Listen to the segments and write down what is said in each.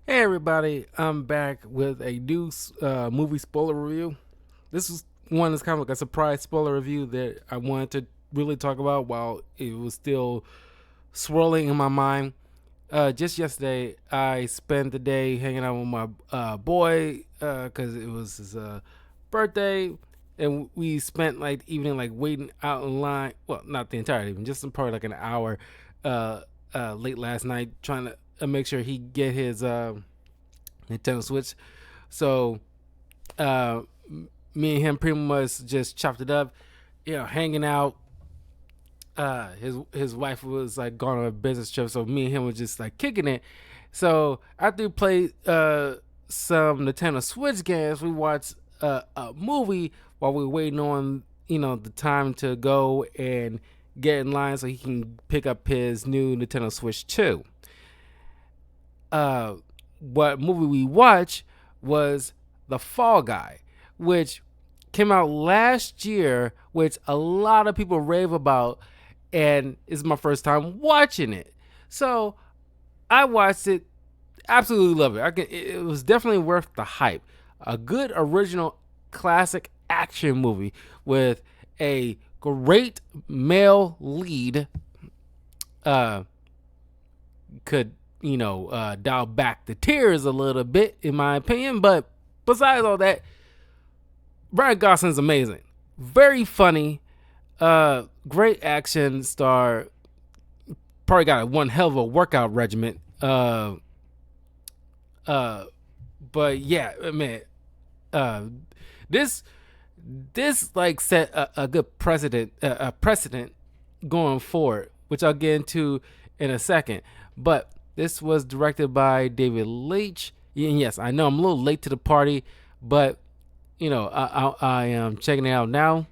Hey everybody, I'm back with a new movie spoiler review. This is one that's kind of like a surprise spoiler review that I wanted to really talk about while it was still swirling in my mind. Just yesterday, I spent the day hanging out with my boy because it was his birthday, and we spent like the evening like waiting out in line. Well, not the entire evening, just probably like an hour uh, late last night, trying to make sure he get his Nintendo Switch. So uh, me and him pretty much just chopped it up, hanging out. His wife was like gone on a business trip, so me and him was just like kicking it. So after we played some Nintendo Switch games, we watched a movie while we were waiting on the time to go and get in line so he can pick up his new Nintendo Switch 2. Uh, what movie we watched was The Fall Guy, which came out last year, which a lot of people rave about, and it's my first time watching it. So I watched it, absolutely love it. It was definitely worth the hype. A good original classic action movie with a great male lead. Uh, could dial back the tears a little bit, in my opinion. But besides all that, Ryan Gosling's amazing, very funny, great action star. Probably got one hell of a workout regimen. Uh, but yeah, man, uh, this this like set a good precedent going forward, which I'll get into in a second. But this was directed by David Leitch. And yes, I know I'm a little late to the party, but I am checking it out now.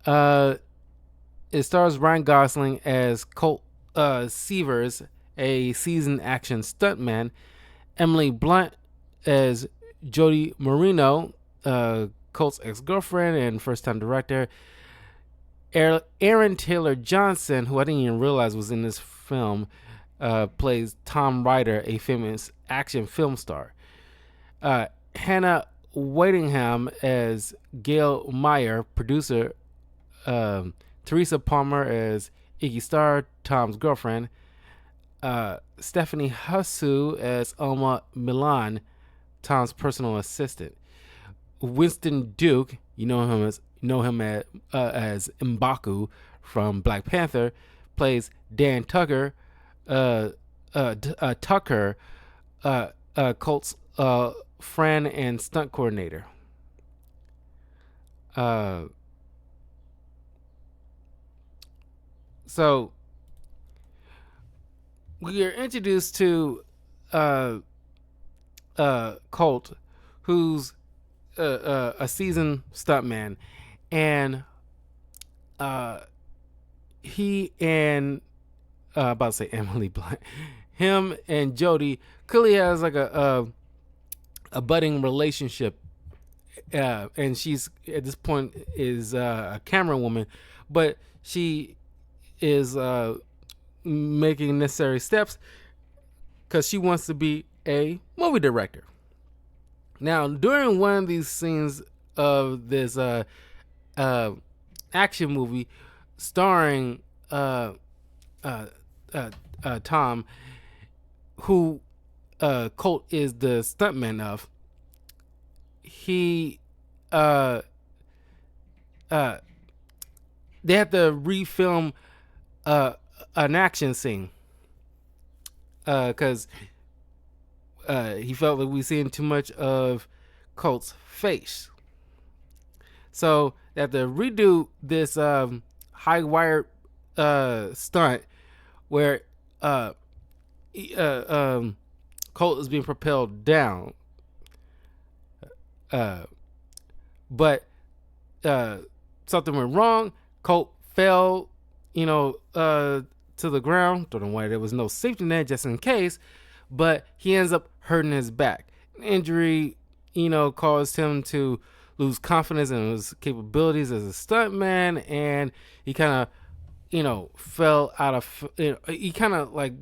Uh, it stars Ryan Gosling as Colt Seavers, a seasoned action stuntman. Emily Blunt as Jody Marino, Colt's ex-girlfriend and first-time director. Aaron Taylor Johnson, who I didn't even realize was in this film, plays Tom Ryder, a famous action film star. Hannah Whitingham as Gail Meyer, producer. Teresa Palmer as Iggy Star, Tom's girlfriend. Stephanie Hsu as Alma Milan, Tom's personal assistant. Winston Duke, know him as M'Baku from Black Panther, plays Dan Tucker, Tucker, Colt's friend and stunt coordinator. So we are introduced to Colt, who's a seasoned stuntman, and he and about to say Emily Blunt, him and Jody clearly has like a budding relationship, and she's at this point is a camera woman, but she is making necessary steps because she wants to be a movie director. Now, during one of these scenes of this action movie starring Tom, who Colt is the stuntman of, he they have to refilm an action scene because he felt like we seen too much of Colt's face. So they have to redo this high wire stunt where Colt is being propelled down. But something went wrong. Colt fell, to the ground. Don't know why there was no safety net just in case, but he ends up hurting his back. Injury, caused him to lose confidence in his capabilities as a stuntman, and he kind of, fell out of, he kind of like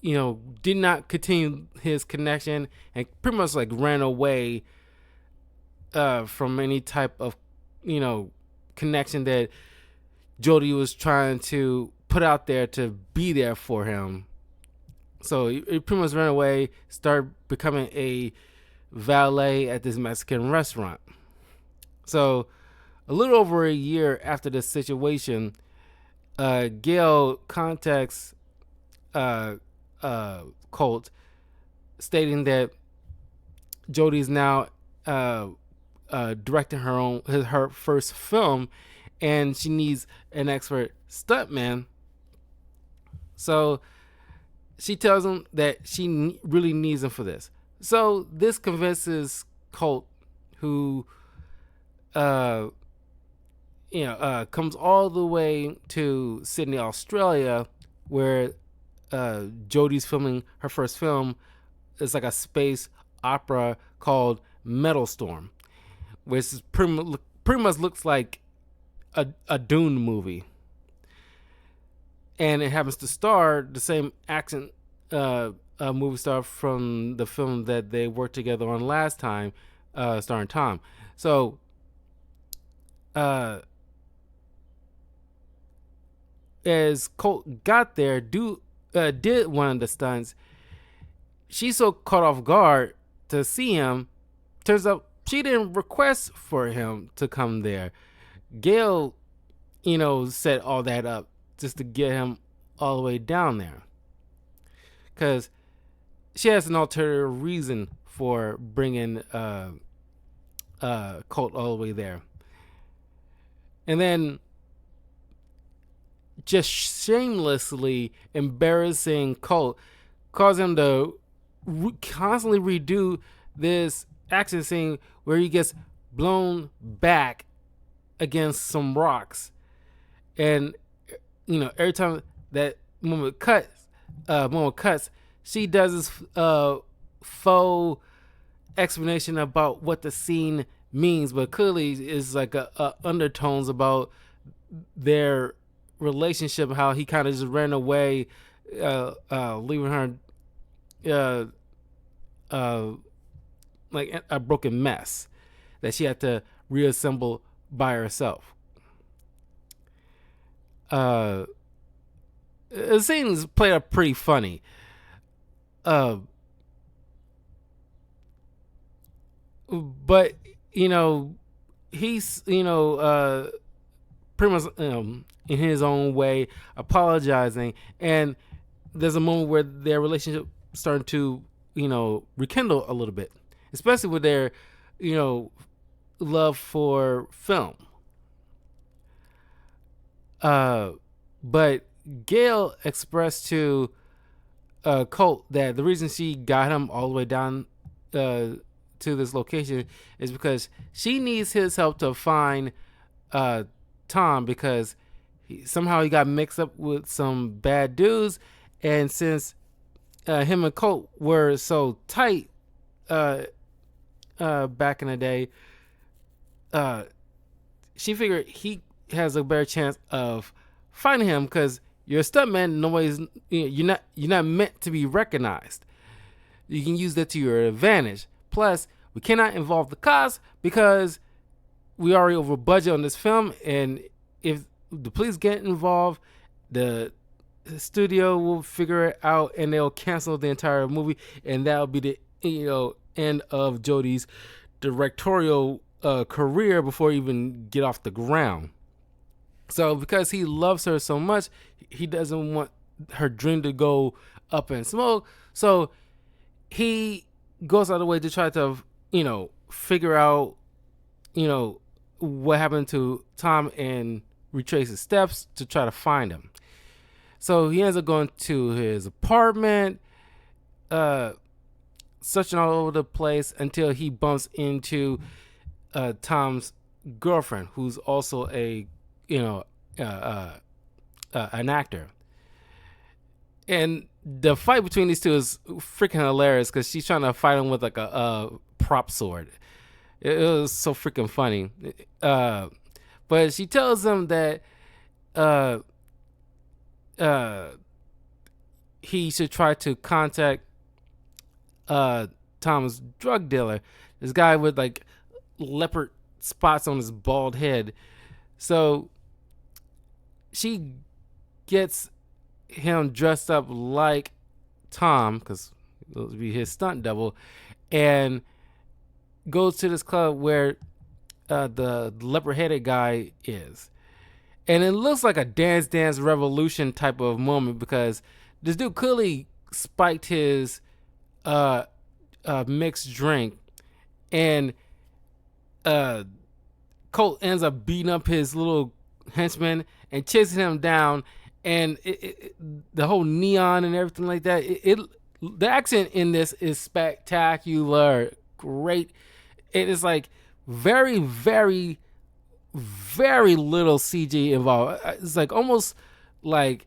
did not continue his connection and pretty much like ran away from any type of, connection that Jody was trying to put out there to be there for him. So he pretty much ran away, started becoming a valet at this Mexican restaurant. So a little over a year after this situation, Gail contacts Colt, stating that Jody's now directing her first film, and she needs an expert stuntman. So she tells him that she really needs him for this. So this convinces Colt, who comes all the way to Sydney, Australia, where Jodie's filming her first film. It's like a space opera called Metal Storm, which is pretty much looks like a Dune movie. And it happens to star the same action movie star from the film that they worked together on last time, starring Tom. So as Colt got there, did one of the stunts, she's so caught off guard to see him. Turns out she didn't request for him to come there. Gail, set all that up just to get him all the way down there, because she has an ulterior reason for bringing Colt all the way there. And then just shamelessly embarrassing Colt, cause him to constantly redo this action scene where he gets blown back against some rocks. And every time that moment cuts, she does this faux explanation about what the scene means, but clearly is like a undertones about their relationship, how he kind of just ran away, leaving her like a broken mess that she had to reassemble by herself. The scenes played out pretty funny. But he's pretty much in his own way apologizing, and there's a moment where their relationship starting to rekindle a little bit, especially with their love for film. But Gail expressed to Colt that the reason she got him all the way down to this location is because she needs his help to find Tom, because somehow he got mixed up with some bad dudes, and since him and Colt were so tight back in the day, she figured he has a better chance of finding him, because you're a stuntman. Nobody's you're not meant to be recognized. You can use that to your advantage. Plus, we cannot involve the cops because we already over budget on this film, and if the police get involved, the studio will figure it out and they'll cancel the entire movie, and that'll be the end of Jodie's directorial career before he even get off the ground. So because he loves her so much, he doesn't want her dream to go up in smoke. So he goes out of the way to try to, figure out, what happened to Tom and retrace his steps to try to find him. So he ends up going to his apartment, searching all over the place until he bumps into Tom's girlfriend, who's also an actor. And the fight between these two is freaking hilarious because she's trying to fight him with like a prop sword. It was so freaking funny. But she tells him that he should try to contact uh Tom's drug dealer, this guy with like leopard spots on his bald head. So she gets him dressed up like Tom, because it'll be his stunt double, and goes to this club where the leopard headed guy is. And it looks like a Dance Dance Revolution type of moment, because this dude clearly spiked his mixed drink, and Colt ends up beating up his little henchman and chasing him down, and the whole neon and everything like that. The accent in this is spectacular, great. It is like very, very, very little CG involved. It's like almost like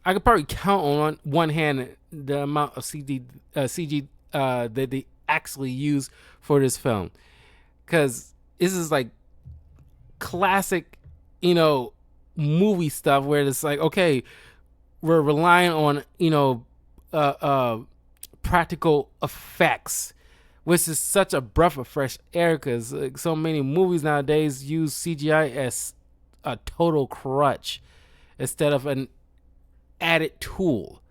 I could probably count on one hand the amount of CG that they actually use for this film, because this is like classic, movie stuff where it's like, okay, we're relying on practical effects, which is such a breath of fresh air, because like, so many movies nowadays use CGI as a total crutch instead of an added tool.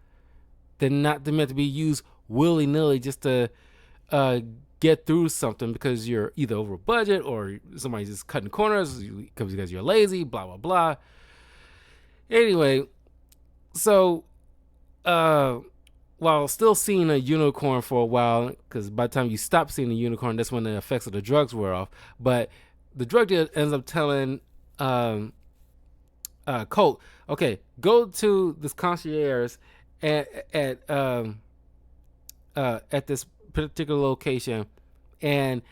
They're not meant to be used willy-nilly just to get through something because you're either over budget or somebody's just cutting corners because you're lazy, blah, blah, blah. Anyway, so while still seeing a unicorn for a while, because by the time you stop seeing the unicorn, that's when the effects of the drugs wear off. But the drug dealer ends up telling Colt, okay, go to this concierge at this particular location, and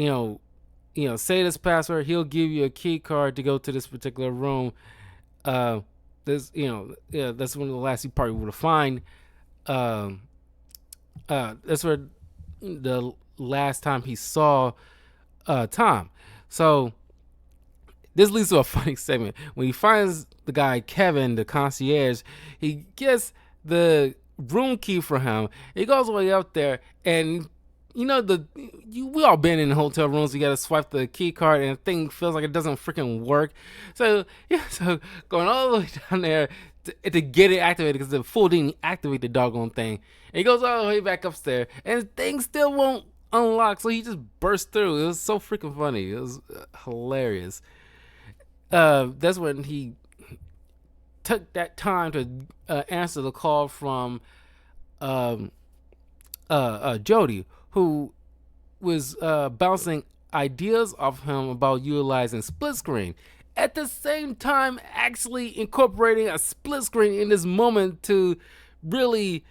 say this password. He'll give you a key card to go to this particular room. That's one of the last you probably would find. That's where the last time he saw Tom. So this leads to a funny segment. When he finds the guy Kevin, the concierge, he gets the room key for him. He goes way up there, and we all been in hotel rooms. You gotta swipe the key card, and the thing feels like it doesn't freaking work. So going all the way down there to get it activated, because the fool didn't activate the doggone thing. And he goes all the way back upstairs, and the thing still won't unlock. So he just burst through. It was so freaking funny. It was hilarious. That's when he took that time to answer the call from Jody, who was bouncing ideas off him about utilizing split screen. At the same time, actually incorporating a split screen in this moment to really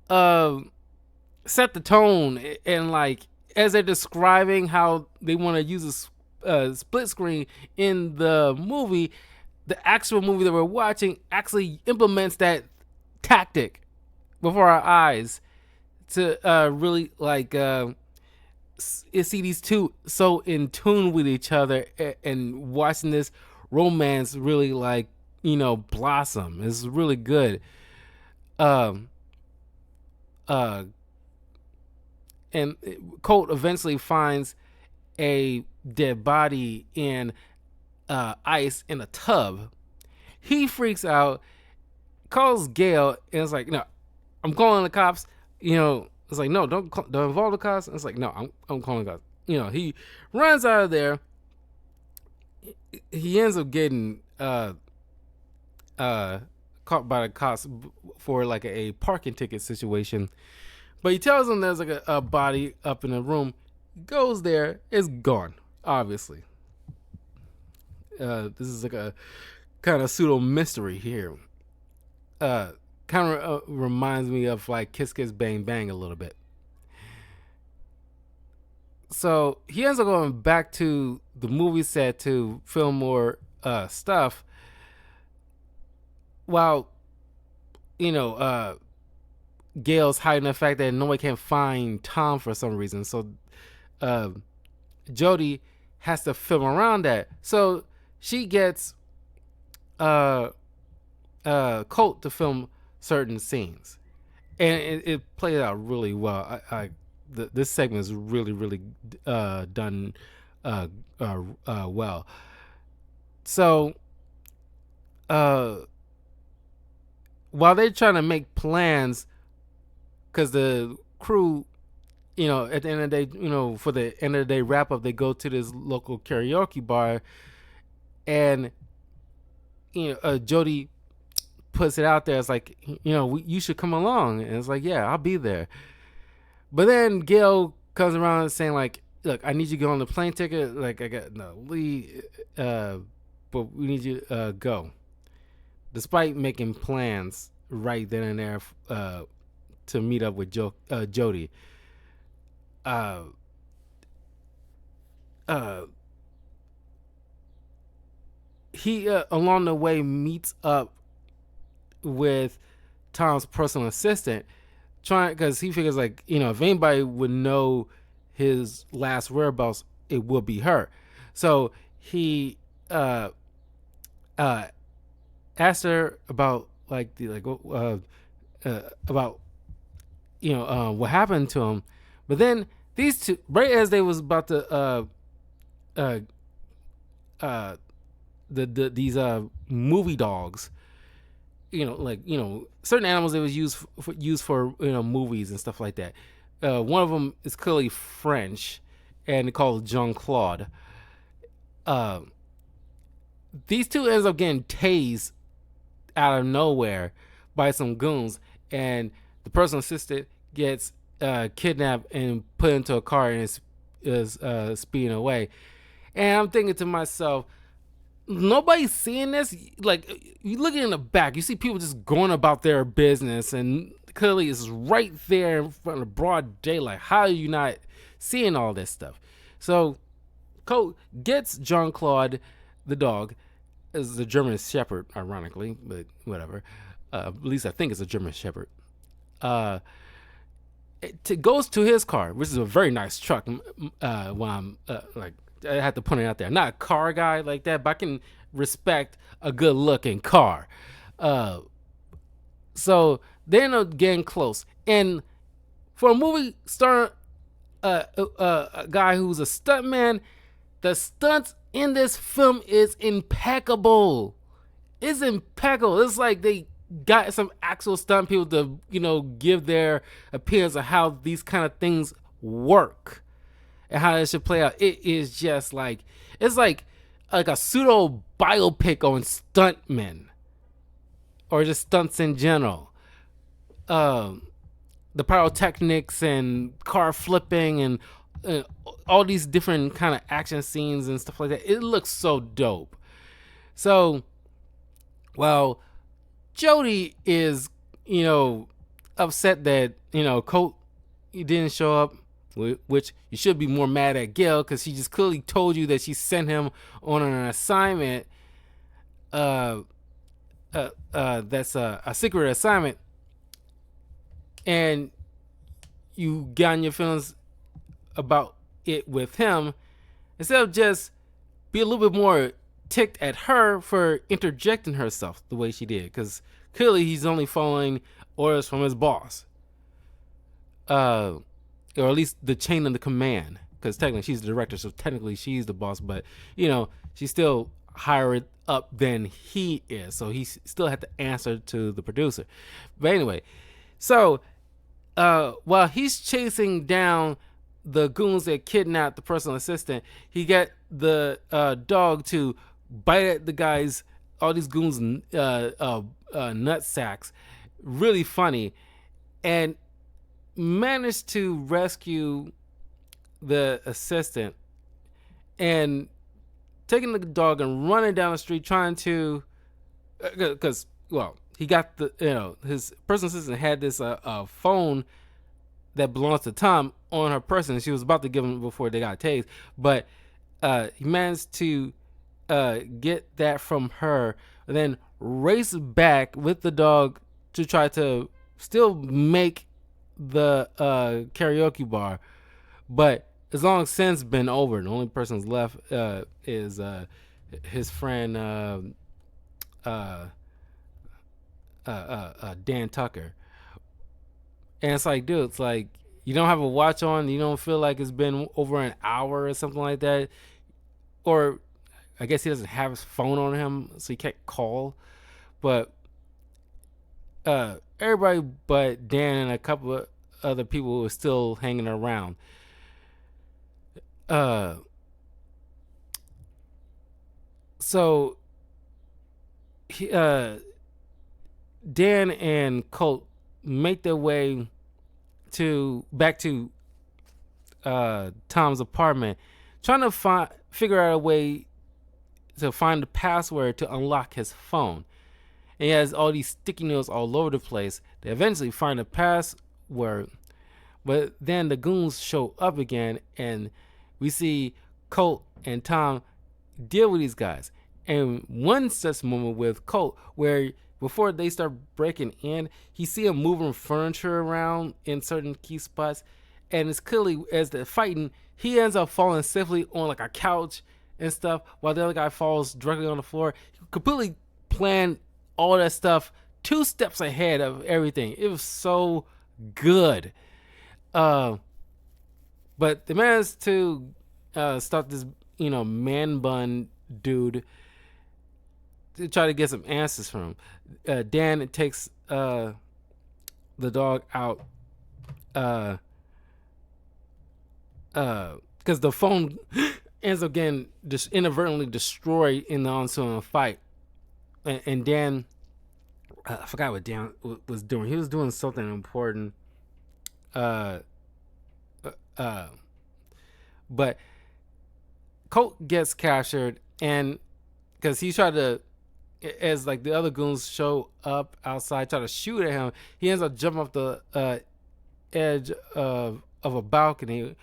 set the tone, and like as they're describing how they want to use a split screen in the movie, the actual movie that we're watching actually implements that tactic before our eyes to really like see these two so in tune with each other, and watching this romance really like blossom. It's really good. And Colt eventually finds a dead body in ice in a tub. He freaks out, calls Gail, and it's like, no, I'm calling the cops. It's like, no, don't involve the cops. It's like, no, I'm calling the cops. He runs out of there. He ends up getting caught by the cops for like a parking ticket situation. But he tells them there's like a body up in the room. Goes there, it's gone, obviously. This is like a kind of pseudo mystery here. Kind of reminds me of like Kiss Kiss Bang Bang a little bit. So he ends up going back to the movie set to film more stuff, while Gail's hiding the fact that nobody can find Tom for some reason. So Jody has to film around that. So she gets Colt to film certain scenes, and it played out really well. This segment is really done uh, well. So uh, while they're trying to make plans, because the crew, at the end of the day, for the end of the day wrap up, they go to this local karaoke bar, and Jody puts it out there. It's like, you should come along, and it's like, yeah, I'll be there. But then Gail comes around saying like, look, I need you to go on the plane ticket. Like, I got no leave, but we need you to go, despite making plans right then and there to meet up with Jody. Uh, uh, he along the way meets up with Tom's personal assistant, trying, because he figures like, if anybody would know his last whereabouts, it will be her. So he asked her about like about what happened to him. But then these two, right as they was about to these movie dogs, certain animals that was used for movies and stuff like that. One of them is clearly French, and called Jean Claude. These two ends up getting tased out of nowhere by some goons, and the personal assistant gets kidnapped and put into a car and is speeding away. And I'm thinking to myself, nobody's seeing this. Like, you looking in the back, you see people just going about their business, and clearly it's right there in front of broad daylight. How are you not seeing all this stuff? So Colt gets Jean Claude, the dog, is a German Shepherd, ironically, but whatever. At least I think it's a German Shepherd. It goes to his car, which is a very nice truck. When I'm like, I have to point it out there. I'm not a car guy like that, but I can respect a good looking car. So they end up getting close. And for a movie starring a guy who's a stuntman, the stunts in this film is impeccable. It's impeccable. It's like they got some actual stunt people to, give their opinions of how these kind of things work and how it should play out. It is just like, it's like a pseudo biopic on stuntmen or just stunts in general. The pyrotechnics and car flipping and all these different kind of action scenes and stuff like that. It looks so dope. So, well, Jody is, upset that, Colt didn't show up, which you should be more mad at Gail, because she just clearly told you that she sent him on an assignment that's a secret assignment, and you got in your feelings about it with him, instead of just be a little bit more ticked at her for interjecting herself the way she did, because clearly he's only following orders from his boss, or at least the chain of the command, because technically she's the director, so technically she's the boss, but she's still higher up than he is, so he still had to answer to the producer. But anyway, so while he's chasing down the goons that kidnapped the personal assistant, he got the dog to bite at the guys, all these goons nut sacks, really funny, and managed to rescue the assistant and taking the dog and running down the street trying to, because he got his personal assistant had this phone that belongs to Tom on her person. She was about to give him before they got tased, but he managed to get that from her, and then race back with the dog to try to still make the karaoke bar, but it's long since been over. The only person's left is his friend Dan Tucker. And it's like, dude, it's like you don't have a watch on, you don't feel like it's been over an hour or something like that, or I guess he doesn't have his phone on him, so he can't call. But everybody but Dan and a couple of other people were still hanging around. Uh, so he, Dan and Colt make their way to back to Tom's apartment, trying to figure out a way to find the password to unlock his phone. And he has all these sticky notes all over the place. They eventually find a password, but then the goons show up again, and we see Colt and Tom deal with these guys. And one such moment with Colt where before they start breaking in, he see him moving furniture around in certain key spots, and it's clearly as they're fighting, he ends up falling safely on like a couch and stuff, while the other guy falls directly on the floor. He completely planned all that stuff 2 steps ahead of everything. It was so good. But they managed to stop this, man bun dude to try to get some answers from him. Dan takes the dog out because the phone ends up getting just inadvertently destroyed in the ensuing fight. And Dan, I forgot what Dan was doing. He was doing something important. But Colt gets captured, and because he tried to, as like the other goons show up outside, try to shoot at him, he ends up jumping off the edge of a balcony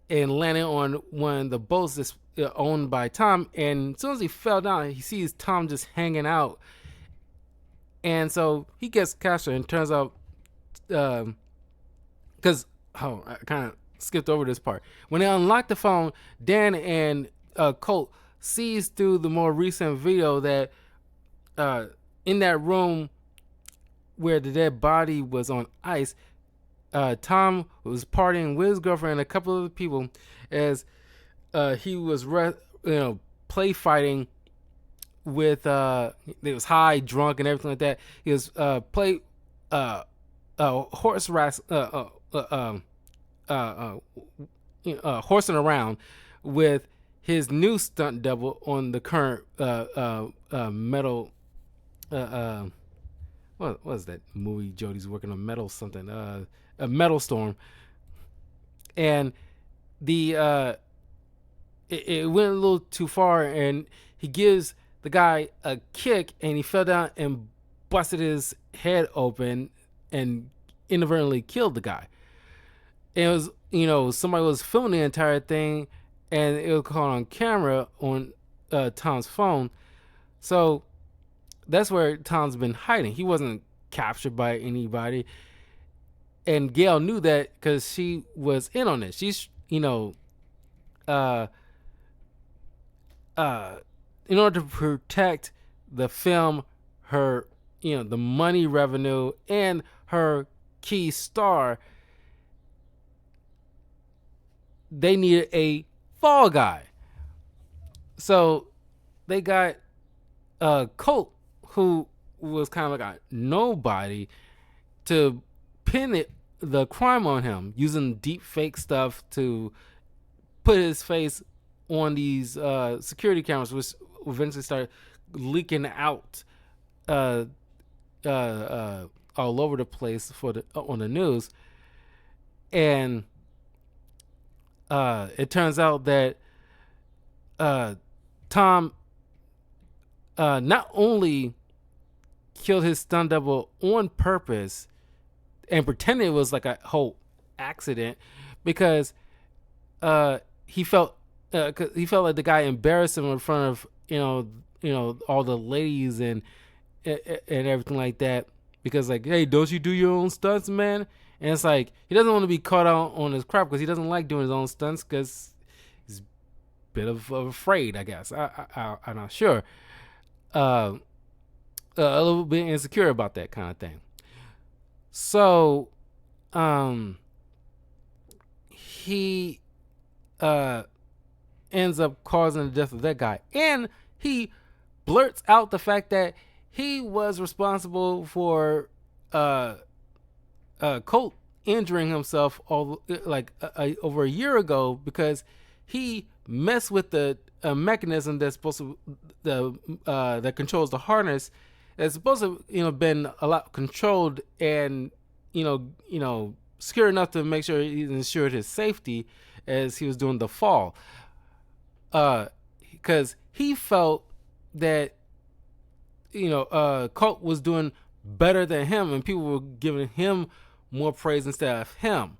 and landing on one of the boats that's owned by Tom. And as soon as he fell down, he sees Tom just hanging out, and so he gets captured. And turns out, because I kind of skipped over this part. When they unlock the phone, Dan and Colt sees through the more recent video that in that room where the dead body was on ice, Tom was partying with his girlfriend and a couple of people as he was play fighting with he was high, drunk, and everything like that. He was horse race horsing around with his new stunt double on the current metal. What was that movie? Jody's working on metal something. A Metal Storm, and the it went a little too far, and he gives the guy a kick, and he fell down and busted his head open, and inadvertently killed the guy. And it was, somebody was filming the entire thing, and it was caught on camera on Tom's phone. So that's where Tom's been hiding. He wasn't captured by anybody. And Gail knew that because she was in on it. She's, in order to protect the film, her, the money revenue, and her key star, they needed a fall guy. So they got Colt, who was kind of like a nobody, to pin the crime on him using deep fake stuff to put his face on these security cameras, which eventually started leaking out all over the place on the news. And it turns out that Tom not only killed his stunt double on purpose and pretended it was like a whole accident, because he felt like the guy embarrassed him in front of all the ladies and everything like that, because like, hey, don't you do your own stunts, man? And it's like he doesn't want to be caught out on his crap because he doesn't like doing his own stunts because he's a bit of afraid, I guess. I'm not sure. a little bit insecure about that kind of thing. So, he uh ends up causing the death of that guy, and he blurts out the fact that he was responsible for uh Colt injuring himself over a year ago because he messed with the mechanism that's supposed to that controls the harness. It's supposed to been a lot controlled and secure enough to make sure he ensured his safety as he was doing the fall. Because he felt that Colt was doing better than him, and people were giving him more praise instead of him.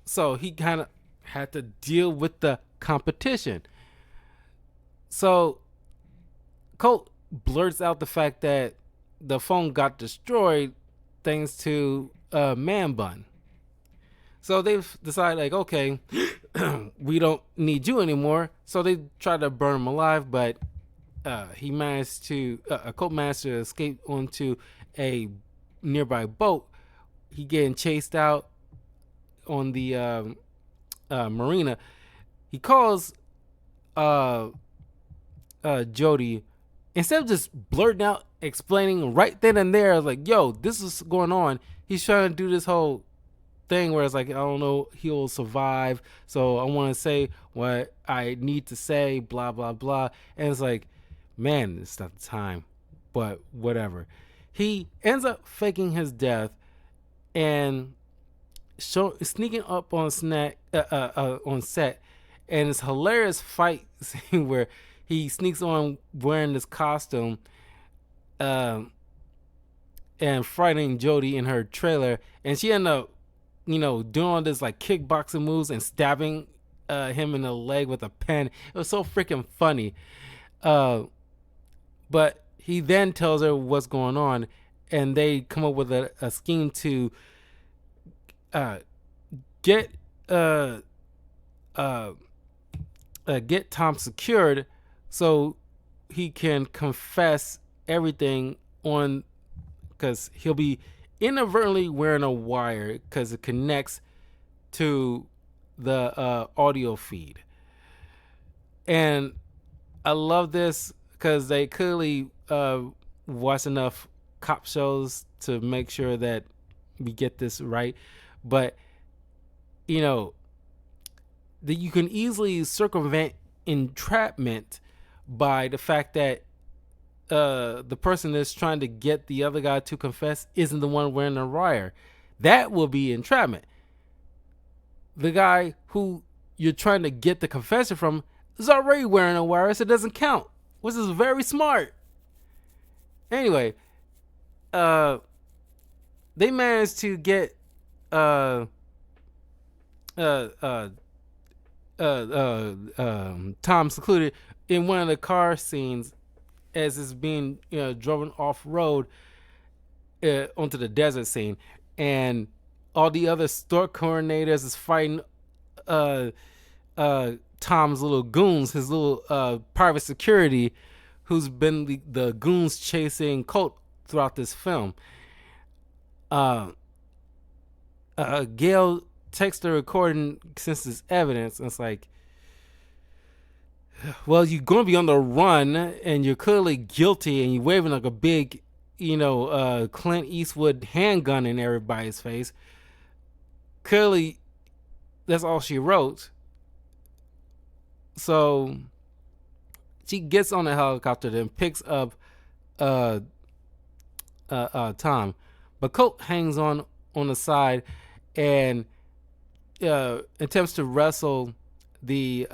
So he kind of had to deal with the competition. So Colt blurts out the fact that the phone got destroyed thanks to Man Bun. So they've decided, like, okay, we don't need you anymore. So they tried to burn him alive, but he managed to, Colt managed to escape onto a nearby boat. He getting chased out on the marina. He calls Jody. Instead of just blurting out, explaining right then and there, like, yo, this is going on. He's trying to do this whole thing where it's like, I don't know, he'll survive, so I want to say what I need to say, blah blah blah. And it's like, man, it's not the time, but whatever. He ends up faking his death and sneaking up on on set, and it's hilarious fight scene where he sneaks on wearing this costume and frightening Jody in her trailer, and she ended up doing all this like kickboxing moves and stabbing him in the leg with a pen. It was so freaking funny. But he then tells her what's going on, and they come up with a scheme to get get Tom secured so he can confess everything on, because he'll be inadvertently wearing a wire because it connects to the audio feed. And I love this because they clearly watch enough cop shows to make sure that we get this right. But that you can easily circumvent entrapment by the fact that the person that's trying to get the other guy to confess isn't the one wearing the wire. That will be entrapment. The guy who you're trying to get the confession from is already wearing a wire, so it doesn't count, which is very smart. Anyway, they managed to get Tom secluded in one of the car scenes as it's being driven off road onto the desert scene, and all the other store coordinators is fighting Tom's little goons, his little private security, who's been the goons chasing Colt throughout this film. Gail takes the recording since it's evidence, and it's like, well, you're going to be on the run, and you're clearly guilty, and you're waving like a big, Clint Eastwood handgun in everybody's face. Clearly, that's all she wrote. So she gets on the helicopter, then picks up Tom, but Colt hangs on the side and attempts to wrestle the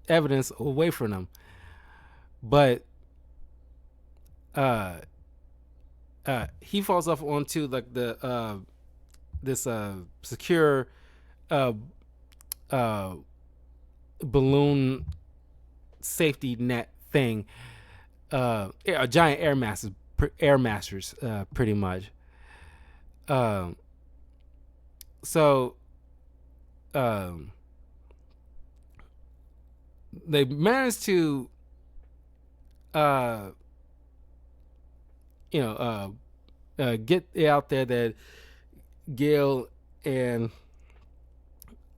evidence away from him, but he falls off onto like the this secure balloon safety net thing, a giant air masters, pretty much. So they managed to uh you know get it out there that Gale and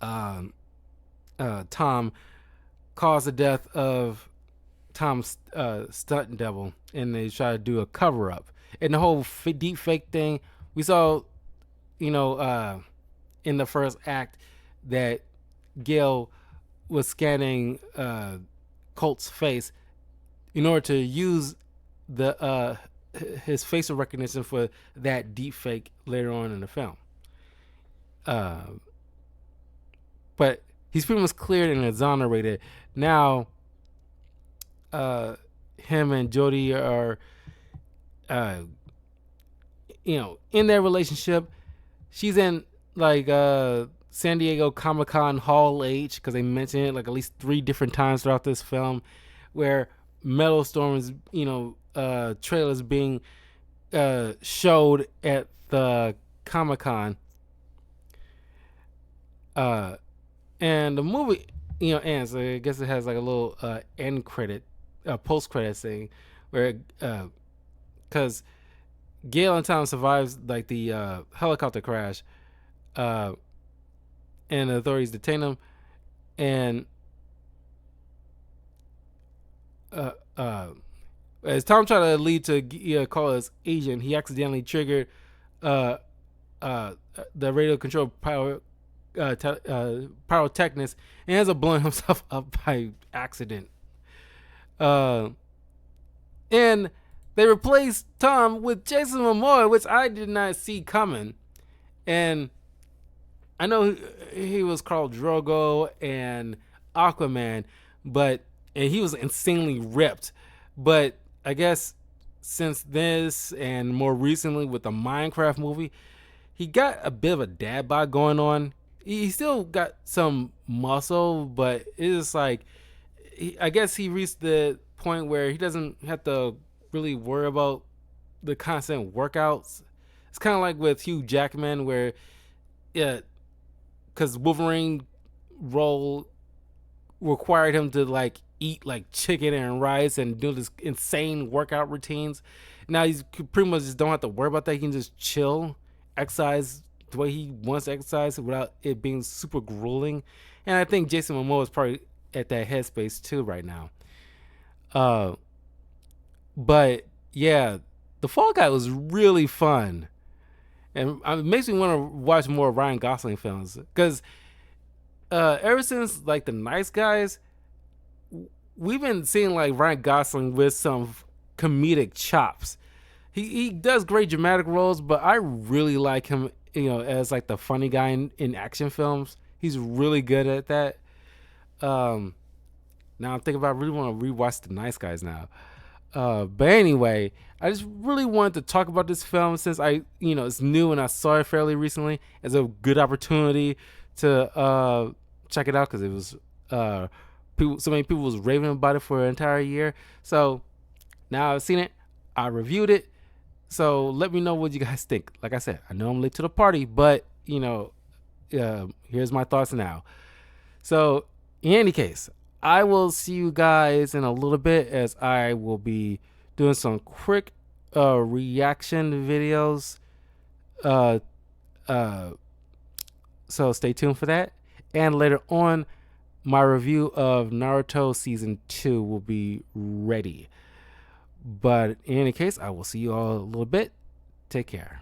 um Tom caused the death of Tom's stunt double, and they try to do a cover up. And the whole deep fake thing, we saw, in the first act that Gale was scanning Colt's face in order to use the his facial recognition for that deep fake later on in the film. But he's pretty much cleared and exonerated. Now, him and Jodie are, in their relationship. She's in like San Diego Comic-Con Hall H, because they mention it like at least 3 different times throughout this film, where Metal Storm's trailers being showed at the Comic-Con. And the movie, ends. I guess it has like a little end credit, post credit thing, where because Gale and Tom survives like the helicopter crash, and the authorities detain them, and as Tom tried to lead to call his agent, he accidentally triggered the radio control pyrotechnist, and ends up blowing himself up by accident. And they replaced Tom with Jason Momoa, which I did not see coming. And I know he was Khal Drogo and Aquaman, and he was insanely ripped. But I guess since this, and more recently with the Minecraft movie, he got a bit of a dad bod going on. He still got some muscle, but it's like, I guess he reached the point where he doesn't have to really worry about the constant workouts. It's kind of like with Hugh Jackman, where, because Wolverine role required him to like eat like chicken and rice and do this insane workout routines. Now he's pretty much just don't have to worry about that. He can just chill, exercise the way he wants to exercise without it being super grueling. And I think Jason Momoa is probably at that headspace too right now. But yeah, The Fall Guy was really fun, and it makes me want to watch more Ryan Gosling films, because ever since like The Nice Guys, we've been seeing like Ryan Gosling with some comedic chops. He does great dramatic roles, but I really like him, as like the funny guy in action films. He's really good at that. Now I'm thinking about, I really want to rewatch The Nice Guys now. But anyway, I just really wanted to talk about this film since it's new and I saw it fairly recently. It's a good opportunity to check it out, because it was so many people was raving about it for an entire year. So now I've seen it, I reviewed it. So let me know what you guys think. Like I said, I know I'm late to the party, but here's my thoughts now. So in any case, I will see you guys in a little bit, as I will be doing some quick reaction videos. So stay tuned for that. And later on, my review of Naruto Season 2 will be ready. But in any case, I will see you all in a little bit. Take care.